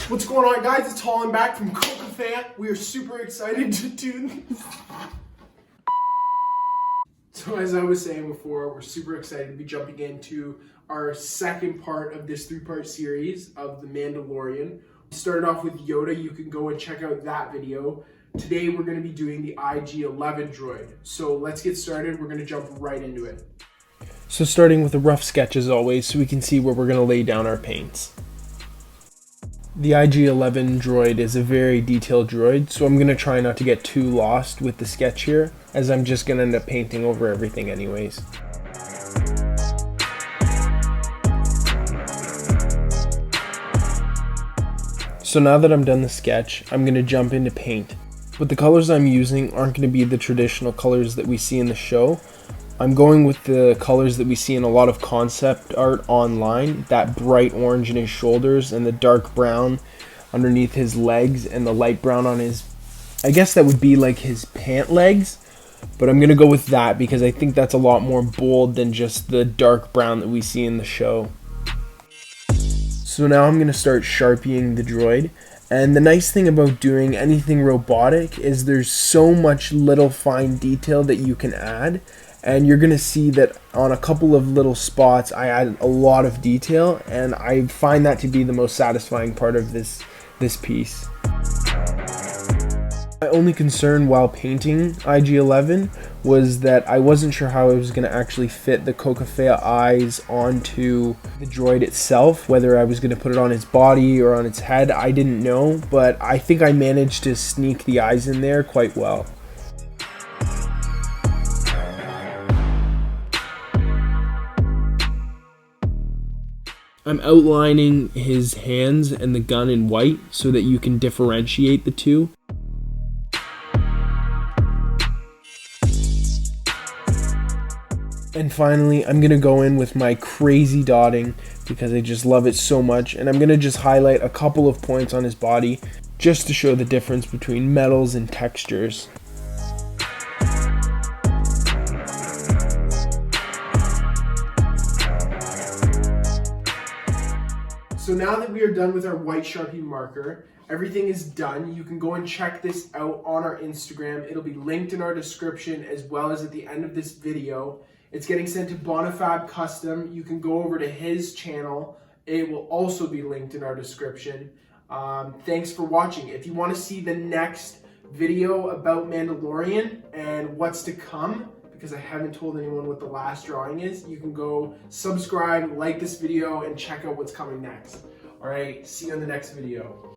What's going on, guys? It's Holland back from Coca-Fan. We are super excited to do this. So as I was saying before, we're super excited to be jumping into our second part of this three-part series of The Mandalorian. We started off with Yoda. You can go and check out that video. Today we're going to be doing the IG-11 droid. So let's get started. We're going to jump right into it. So starting with a rough sketch as always, so we can see where we're going to lay down our paints. The IG-11 droid is a very detailed droid, so I'm going to try not to get too lost with the sketch here, as I'm just going to end up painting over everything anyways. So now that I'm done the sketch, I'm going to jump into paint. But the colors I'm using aren't going to be the traditional colors that we see in the show. I'm going with the colors that we see in a lot of concept art online, that bright orange in his shoulders and the dark brown underneath his legs and the light brown on his, I guess that would be like his pant legs, but I'm going to go with that because I think that's a lot more bold than just the dark brown that we see in the show. So now I'm going to start sharpieing the droid. And the nice thing about doing anything robotic is there's so much little fine detail that you can add. And you're going to see that on a couple of little spots I add a lot of detail, and I find that to be the most satisfying part of this piece. My only concern while painting IG-11 was that I wasn't sure how I was going to actually fit the Coca-Cola eyes onto the droid itself, whether I was going to put it on its body or on its head. I didn't know, but I think I managed to sneak the eyes in there quite well. I'm outlining his hands and the gun in white so that you can differentiate the two. And finally, I'm going to go in with my crazy dotting because I just love it so much. And I'm going to just highlight a couple of points on his body just to show the difference between metals and textures. So now that we are done with our white Sharpie marker, everything is done. You can go and check this out on our Instagram. It'll be linked in our description as well as at the end of this video. It's getting sent to Bonafab Custom. You can go over to his channel. It will also be linked in our description. Thanks for watching. If you want to see the next video about Mandalorian and what's to come, because I haven't told anyone what the last drawing is, you can go subscribe, like this video, and check out what's coming next. All right, see you in the next video.